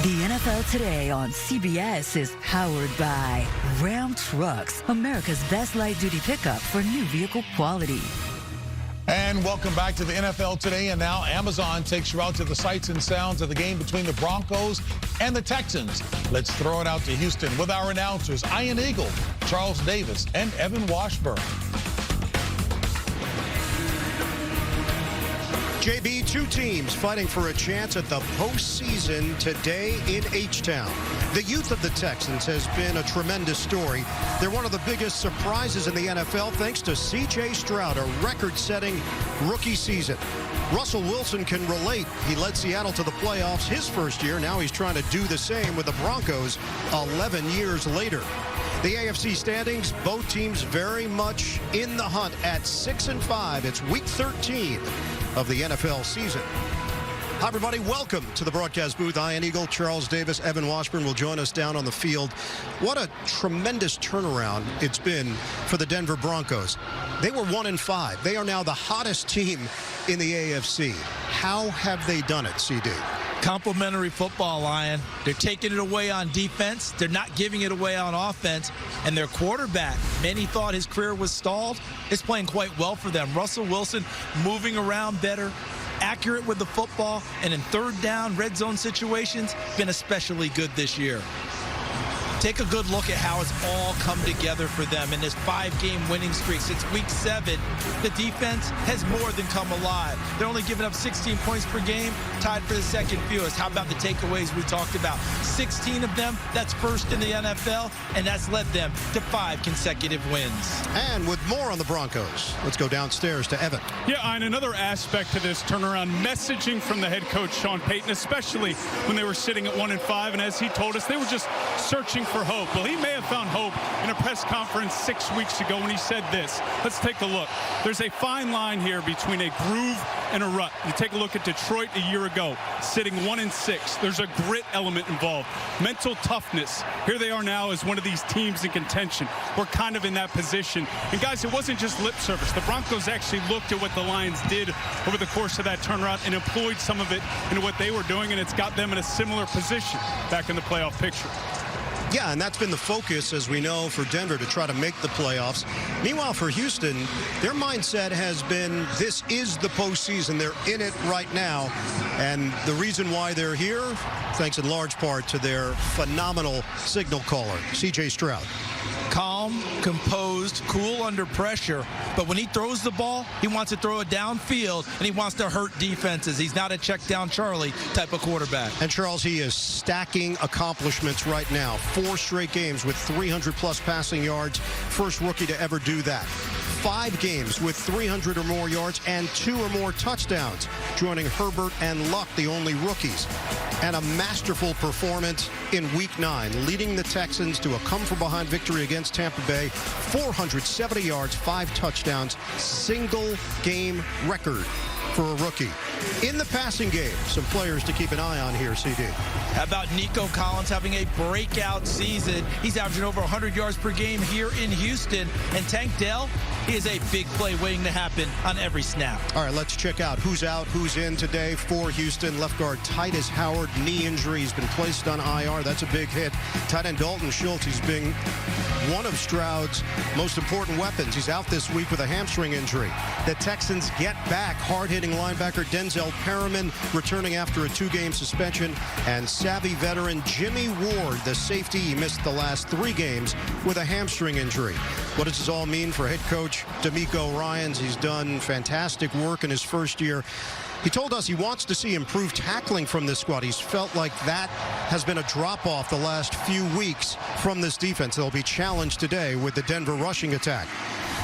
The NFL Today on CBS is powered by Ram Trucks, America's best light-duty pickup for new vehicle quality. And welcome back to the NFL Today. And now Amazon takes you out to the sights and sounds of the game between the Broncos and the Texans. Let's throw it out to Houston with our announcers, Ian Eagle, Charles Davis, and Evan Washburn. JB, two teams fighting for a chance at the postseason today in H-Town. The youth of the Texans has been a tremendous story. They're one of the biggest surprises in the NFL thanks to C.J. Stroud, a record-setting rookie season. Russell Wilson can relate. He led Seattle to the playoffs his first year. Now he's trying to do the same with the Broncos 11 years later. The AFC standings, both teams very much in the hunt at 6-5. It's week 13 of the NFL season. Hi, everybody. Welcome to the broadcast booth. Ian Eagle, Charles Davis, Evan Washburn will join us down on the field. What a tremendous turnaround it's been for the Denver Broncos. They were 1-5. They are now the hottest team in the AFC. How have they done it, CD? Complimentary football, Lion. They're taking it away on defense. They're not giving it away on offense. And their quarterback, many thought his career was stalled, is playing quite well for them. Russell Wilson moving around better, accurate with the football, and in third down, red zone situations, been especially good this year. Take a good look at how it's all come together for them in this 5-game winning streak. Since week 7, the defense has more than come alive. They're only giving up 16 points per game, tied for the second fewest. How about the takeaways we talked about? 16 of them, that's first in the NFL, and that's led them to 5 consecutive wins. And with more on the Broncos, let's go downstairs to Evan. Yeah, and another aspect to this turnaround, messaging from the head coach, Sean Payton, especially when they were sitting at 1-5, and as he told us, they were just searching for hope. Well, he may have found hope in a press conference 6 weeks ago when he said this. Let's take a look. There's a fine line here between a groove and a rut. You take a look at Detroit a year ago, sitting 1-6. There's a grit element involved. Mental toughness. Here they are now as one of these teams in contention. We're kind of in that position. And guys, it wasn't just lip service. The Broncos actually looked at what the Lions did over the course of that turnaround and employed some of it into what they were doing, and it's got them in a similar position back in the playoff picture. Yeah, and that's been the focus, as we know, for Denver to try to make the playoffs. Meanwhile, for Houston, their mindset has been this is the postseason. They're in it right now. And the reason why they're here, thanks in large part to their phenomenal signal caller, C.J. Stroud. Calm, composed, cool under pressure. But when he throws the ball, he wants to throw it downfield, and he wants to hurt defenses. He's not a check down Charlie type of quarterback. And Charles, he is stacking accomplishments right now. 4 straight games with 300-plus passing yards. First rookie to ever do that. 5 games with 300 or more yards and 2 or more touchdowns, joining Herbert and Luck, the only rookies. And a masterful performance in Week 9, leading the Texans to a come-from-behind victory against Tampa Bay. 470 yards, 5 touchdowns, single-game record for a rookie. In the passing game, some players to keep an eye on here, CD. How about Nico Collins having a breakout season? He's averaging over 100 yards per game here in Houston. And Tank Dell, he is a big play waiting to happen on every snap. All right, let's check out who's out, who's in today for Houston. Left guard Titus Howard, knee injury. He's been placed on IR. That's a big hit. Tight end Dalton Schultz, he's been one of Stroud's most important weapons. He's out this week with a hamstring injury. The Texans get back hard-hitting linebacker Denzel Perriman, returning after a 2-game suspension, and savvy veteran Jimmy Ward, the safety. He missed the last 3 games with a hamstring injury. What does this all mean for head coach DeMeco Ryans? He's done fantastic work in his first year. He told us he wants to see improved tackling from this squad. He's felt like that has been a drop-off the last few weeks from this defense. They'll be challenged today with the Denver rushing attack.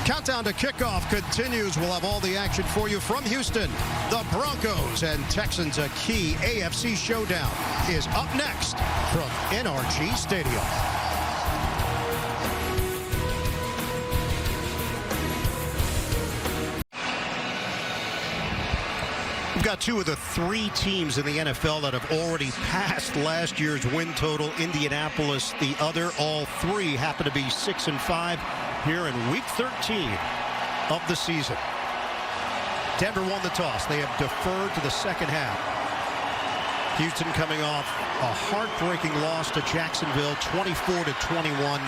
Countdown to kickoff continues. We'll have all the action for you from Houston. The Broncos and Texans, a key AFC showdown, is up next from NRG Stadium. We've got 2 of the 3 teams in the NFL that have already passed last year's win total. Indianapolis, the other. All 3 happen to be 6-5 here in Week 13 of the season. Denver won the toss. They have deferred to the second half. Houston coming off a heartbreaking loss to Jacksonville, 24-21.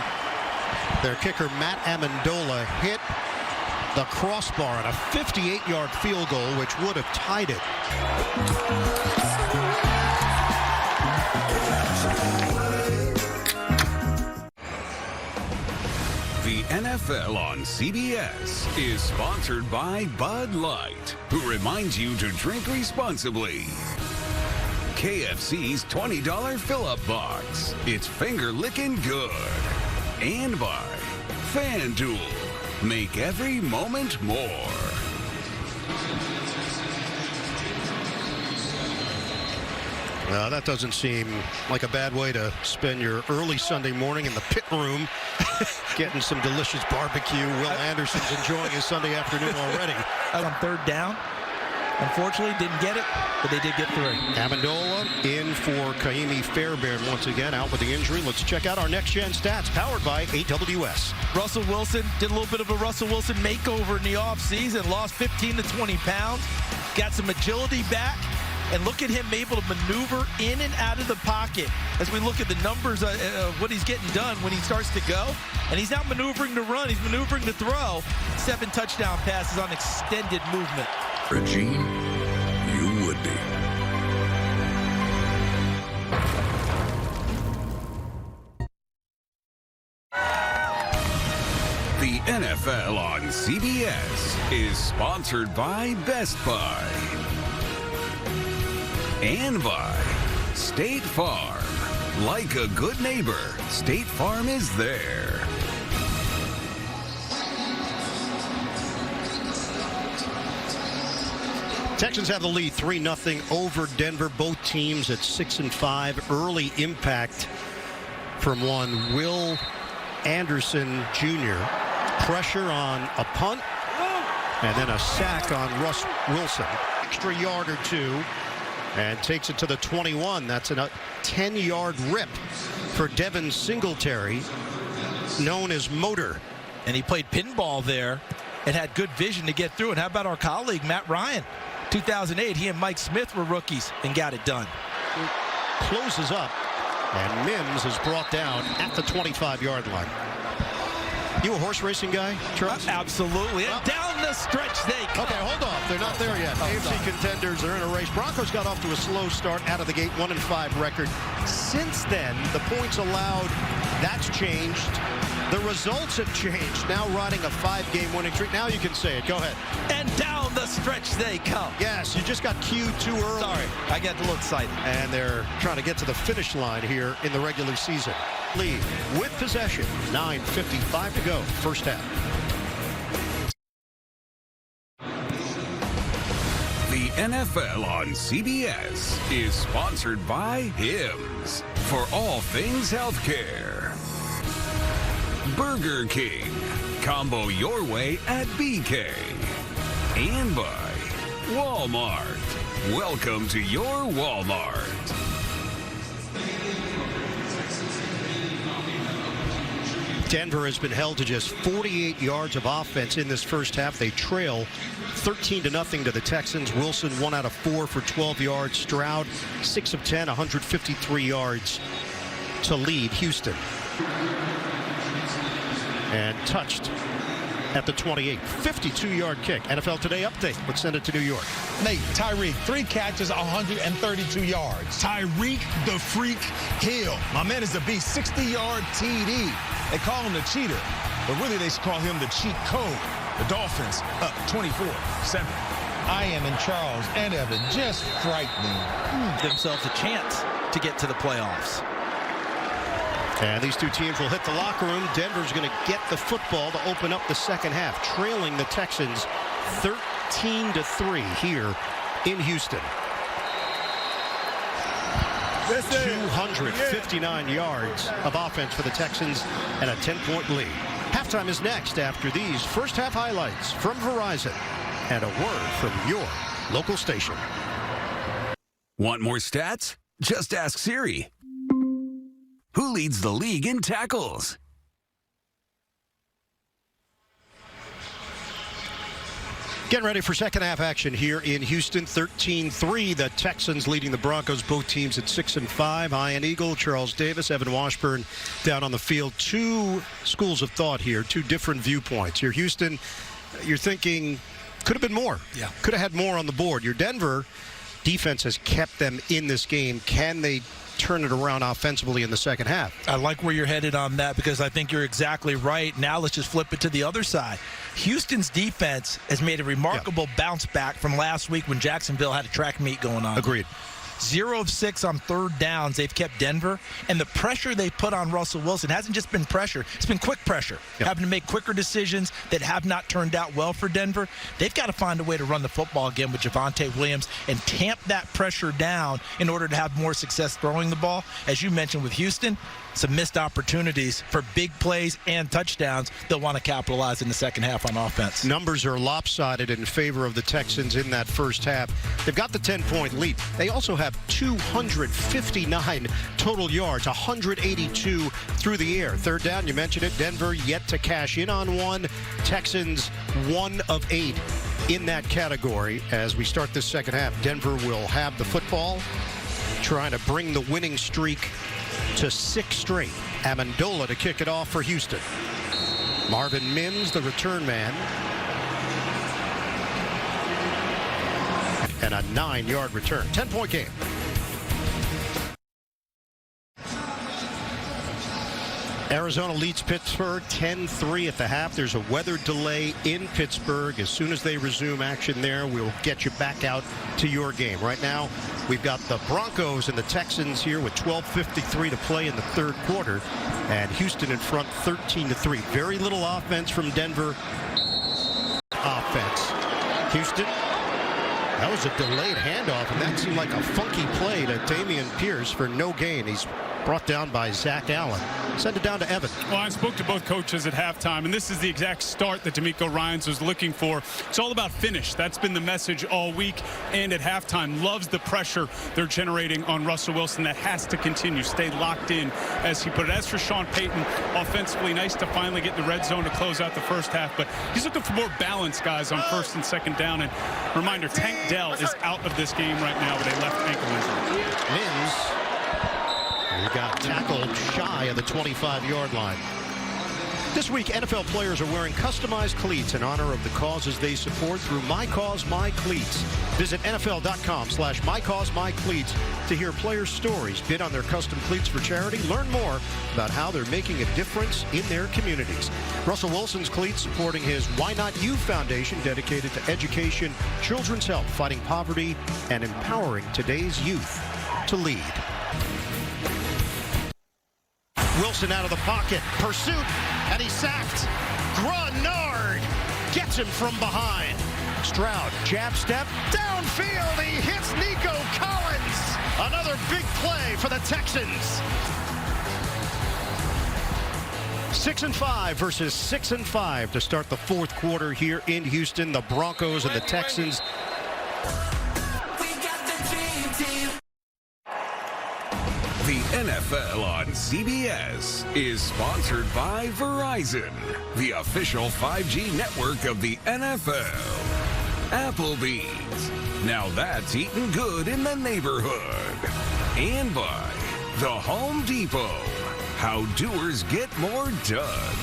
Their kicker, Matt Amendola, hit the crossbar on a 58-yard field goal, which would have tied it. The NFL on CBS is sponsored by Bud Light, who reminds you to drink responsibly. KFC's $20 fill-up box. It's finger-licking good. And by FanDuel. Make every moment more. Well, that doesn't seem like a bad way to spend your early Sunday morning in the pit room, getting some delicious barbecue. Will Anderson's enjoying his Sunday afternoon already. On third down. Unfortunately, didn't get it, but they did get through. Amendola in for Kaimi Fairbairn once again, out with the injury. Let's check out our next-gen stats, powered by HOU. Russell Wilson did a little bit of a Russell Wilson makeover in the offseason, lost 15 to 20 pounds, got some agility back, and look at him able to maneuver in and out of the pocket as we look at the numbers of what he's getting done when he starts to go. And he's not maneuvering to run, he's maneuvering to throw. 7 touchdown passes on extended movement. Regine, you would be. The NFL on CBS is sponsored by Best Buy and by State Farm. Like a good neighbor, State Farm is there. Texans have the lead 3-0 over Denver. Both teams at 6-5. Early impact from one Will Anderson Jr. Pressure on a punt and then a sack on Russ Wilson. Extra yard or two and takes it to the 21. That's a 10-yard rip for Devin Singletary, known as Motor. And he played pinball there and had good vision to get through. And how about our colleague, Matt Ryan? 2008, he and Mike Smith were rookies and got it done. Closes up, and Mims is brought down at the 25-yard line. You a horse racing guy, Charles? Absolutely. And down the stretch they come. Okay, hold off. They're not there yet. AFC contenders are in a race. Broncos got off to a slow start out of the gate, 1-5 record. Since then, the points allowed, that's changed. The results have changed. Now riding a 5-game winning streak. Now you can say it. Go ahead. And down the stretch they come. Yes, you just got cued too early. Sorry, I got a little excited. And they're trying to get to the finish line here in the regular season. Lead with possession. 9:55 to go. First half. The NFL on CBS is sponsored by Hims for all things healthcare. Burger King, combo your way at BK. And by Walmart. Welcome to your Walmart. Denver has been held to just 48 yards of offense in this first half. They trail 13-0 to the Texans. Wilson 1 out of 4 for 12 yards. Stroud 6 of 10, 153 yards to lead Houston. And touched at the 28. 52-yard kick. NFL Today update. Let's send it to New York. Nate, Tyreek, 3 catches, 132 yards. Tyreek the Freak Hill. My man is a beast. 60-yard TD. They call him the cheater, but really they should call him the cheat code. The Dolphins up 24-7. Ian and Charles and Evan just frightening. Themselves a chance to get to the playoffs. And these two teams will hit the locker room. Denver's going to get the football to open up the second half, trailing the Texans 13-3 here in Houston. 259 yards of offense for the Texans and a 10-point lead. Halftime is next after these first half highlights from Verizon and a word from your local station. Want more stats? Just ask Siri. Who leads the league in tackles? Getting ready for second half action here in Houston. 13-3. The Texans leading the Broncos, both teams at 6-5. Ian Eagle, Charles Davis, Evan Washburn down on the field. Two schools of thought here, two different viewpoints. Your Houston, you're thinking could have been more. Yeah. Could have had more on the board. Your Denver defense has kept them in this game. Can they turn it around offensively in the second half? I like where you're headed on that because I think you're exactly right. Now let's just flip it to the other side. Houston's defense has made a remarkable bounce back from last week when Jacksonville had a track meet going on. Agreed. 0 of 6 on third downs. They've kept Denver. And the pressure they put on Russell Wilson hasn't just been pressure. It's been quick pressure. Yep. Having to make quicker decisions that have not turned out well for Denver. They've got to find a way to run the football again with Javonte Williams and tamp that pressure down in order to have more success throwing the ball. As you mentioned with Houston, some missed opportunities for big plays and touchdowns they'll want to capitalize in the second half on offense. Numbers are lopsided in favor of the Texans in that first half. They've got the 10-point lead. They also have 259 total yards, 182 through the air. Third down, you mentioned it, Denver yet to cash in on one. Texans 1 of 8 in that category. As we start this second half, Denver will have the football, trying to bring the winning streak to 6 straight. Amendola to kick it off for Houston. Marvin Mims, the return man. And a 9-yard return. 10-point game. Arizona leads Pittsburgh 10-3 at the half. There's a weather delay in Pittsburgh. As soon as they resume action there, we'll get you back out to your game. Right now, we've got the Broncos and the Texans here with 12:53 to play in the third quarter. And Houston in front 13-3. Very little offense from Denver. Offense. Houston. That was a delayed handoff, and that seemed like a funky play to Dameon Pierce for no gain. He's brought down by Zach Allen. Send it down to Evan. Well, I spoke to both coaches at halftime, and this is the exact start that DeMeco Ryans was looking for. It's all about finish. That's been the message all week, and at halftime, loves the pressure they're generating on Russell Wilson. That has to continue. Stay locked in, as he put it. As for Sean Payton, offensively, nice to finally get in the red zone to close out the first half, but he's looking for more balance, guys, on first and second down. And reminder, Tank Dell is out of this game right now with a left ankle injury. Mims. He got tackled shy of the 25-yard line. This week, NFL players are wearing customized cleats in honor of the causes they support through My Cause, My Cleats. Visit NFL.com/MyCauseMyCleats to hear players' stories, bid on their custom cleats for charity, learn more about how they're making a difference in their communities. Russell Wilson's cleats supporting his Why Not You Foundation, dedicated to education, children's health, fighting poverty, and empowering today's youth to lead. Wilson out of the pocket, pursuit, and he's sacked. Grenard gets him from behind. Stroud, jab step, downfield, he hits Nico Collins. Another big play for the Texans. 6-5 versus 6-5 to start the fourth quarter here in Houston. The Broncos and the Texans. The NFL on CBS is sponsored by Verizon, the official 5G network of the NFL. Applebee's, now that's eating good in the neighborhood. And by the Home Depot, how doers get more done.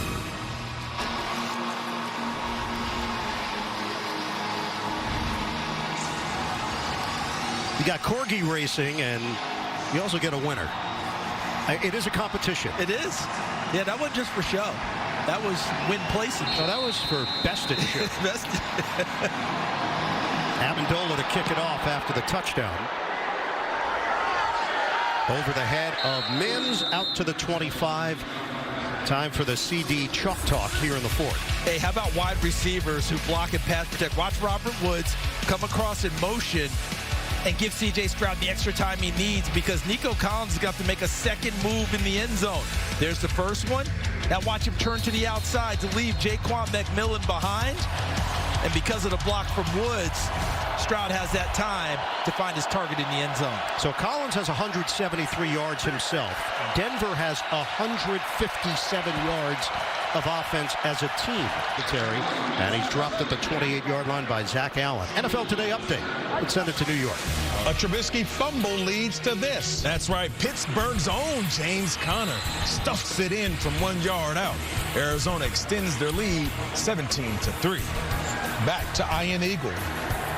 You got Corgi racing, and you also get a winner. It is a competition. It is. Yeah, that wasn't just for show. That was win placing. So that was for best in show. Amendola to kick it off after the touchdown. Over the head of Mims, out to the 25. Time for the CD chalk talk here in the fourth. Hey, how about wide receivers who block and pass protect? Watch Robert Woods come across in motion and give C.J. Stroud the extra time he needs, because Nico Collins is going to have to make a second move in the end zone. There's the first one. Now watch him turn to the outside to leave Jaquan McMillan behind. And because of the block from Woods, Stroud has that time to find his target in the end zone. So Collins has 173 yards himself. Denver has 157 yards of offense as a team, Terry. And he's dropped at the 28-yard line by Zach Allen. NFL Today update. Let's send it to New York. A Trubisky fumble leads to this. That's right. Pittsburgh's own James Conner stuffs it in from 1 yard out. Arizona extends their lead 17-3. Back to Ian Eagle.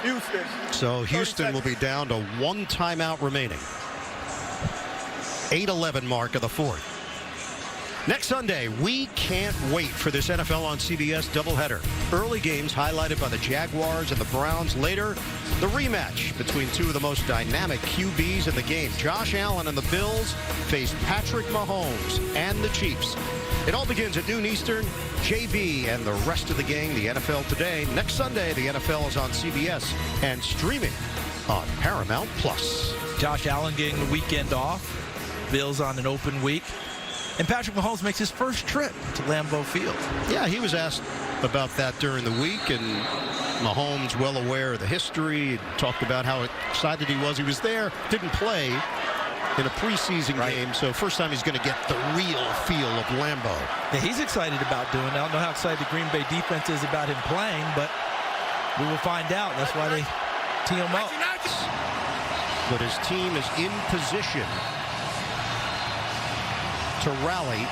Houston. So Houston will be down to 1 timeout remaining. 8:11 mark of the fourth. Next Sunday, we can't wait for this NFL on CBS doubleheader. Early games highlighted by the Jaguars and the Browns. Later, the rematch between two of the most dynamic QBs in the game. Josh Allen and the Bills face Patrick Mahomes and the Chiefs. It all begins at noon Eastern. JB and the rest of the gang, the NFL Today. Next Sunday, the NFL is on CBS and streaming on Paramount+. Josh Allen getting the weekend off. Bills on an open week. And Patrick Mahomes makes his first trip to Lambeau Field. Yeah, he was asked about that during the week, and Mahomes, well aware of the history, talked about how excited he was. He was there, didn't play in a preseason game, so first time he's going to get the real feel of Lambeau. Yeah, he's excited about doing it. I don't know how excited the Green Bay defense is about him playing, but we will find out. That's why they tee him up. But his team is in position to rally,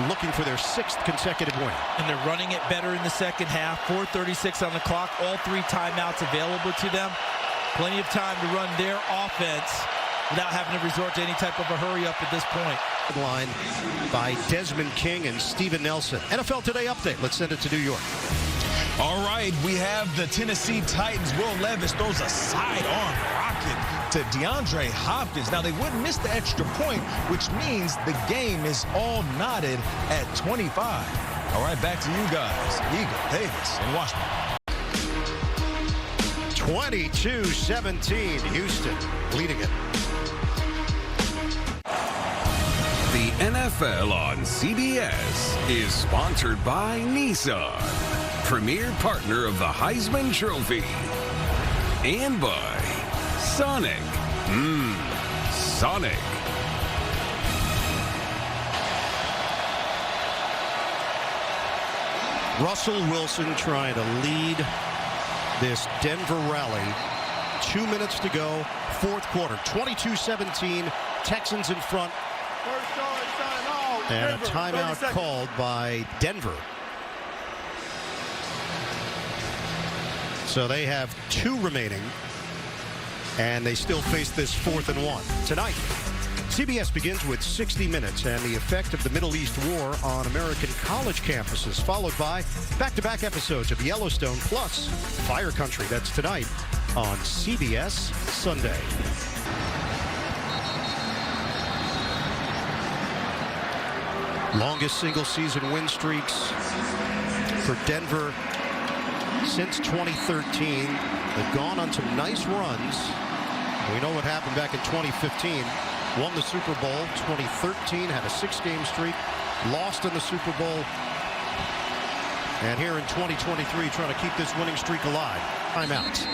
looking for their 6th consecutive win. And they're running it better in the second half. 4:36 on the clock. All 3 timeouts available to them. Plenty of time to run their offense without having to resort to any type of a hurry-up at this point. Line by Desmond King and Steven Nelson. NFL Today update. Let's send it to New York. All right, we have the Tennessee Titans. Will Levis throws a sidearm rocket to DeAndre Hopkins. Now, they wouldn't miss the extra point, which means the game is all knotted at 25. All right, back to you guys. Eagle, Davis, and Washington. 22-17, Houston leading it. The NFL on CBS is sponsored by Nissan, premier partner of the Heisman Trophy, and by Sonic. Sonic. Russell Wilson trying to lead this Denver rally. 2 minutes to go, fourth quarter. 22-17, Texans in front. And a timeout called by Denver. So they have 2 remaining, and they still face this 4th and 1. Tonight, CBS begins with 60 Minutes and the effect of the Middle East war on American college campuses, followed by back-to-back episodes of Yellowstone plus Fire Country. That's tonight on CBS Sunday. Longest single-season win streaks for Denver since 2013. They've gone on some nice runs. We know what happened back in 2015. Won the Super Bowl. 2013 had a 6-game streak. Lost in the Super Bowl. And here in 2023, trying to keep this winning streak alive. Timeouts.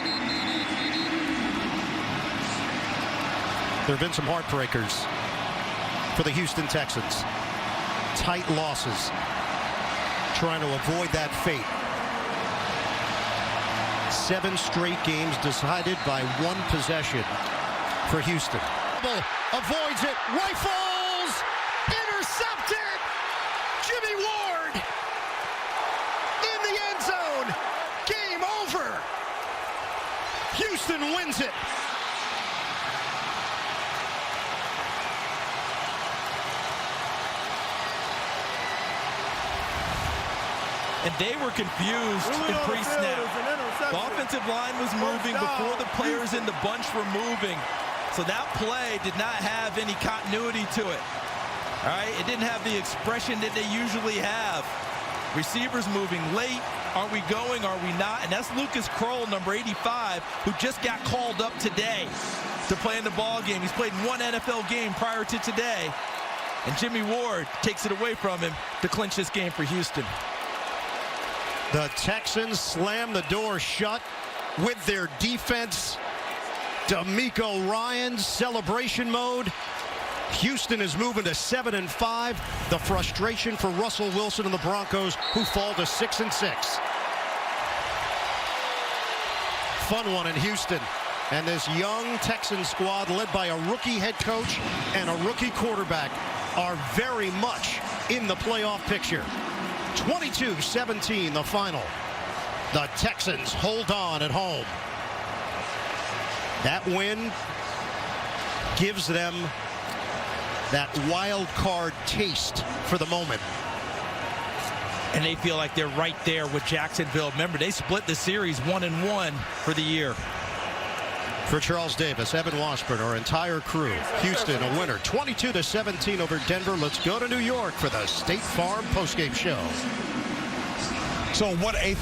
There have been some heartbreakers for the Houston Texans. Tight losses. Trying to avoid that fate. 7 straight games decided by 1 possession for Houston. Avoids it, rifles, intercepted. Jimmy Ward in the end zone. Game over. Houston wins it. And they were confused in pre-snap. The offensive line was moving before the players in the bunch were moving. So that play did not have any continuity to it. All right, it didn't have the expression that they usually have. Receivers moving late. Are we going? Are we not? And that's Lucas Kroll, number 85, who just got called up today to play in the ball game. He's played 1 NFL game prior to today. And Jimmy Ward takes it away from him to clinch this game for Houston. The Texans slam the door shut with their defense. DeMeco Ryans celebration mode. Houston is moving to 7-5. The frustration for Russell Wilson and the Broncos, who fall to 6-6. Fun one in Houston. And this young Texan squad, led by a rookie head coach and a rookie quarterback, are very much in the playoff picture. 22-17 the final. The Texans hold on at home. That win gives them that wild card taste for the moment. And they feel like they're right there with Jacksonville. Remember, they split the series 1-1 for the year. For Charles Davis, Evan Washburn, our entire crew, Houston a winner 22-17 over Denver. Let's go to New York for the State Farm postgame show. So what a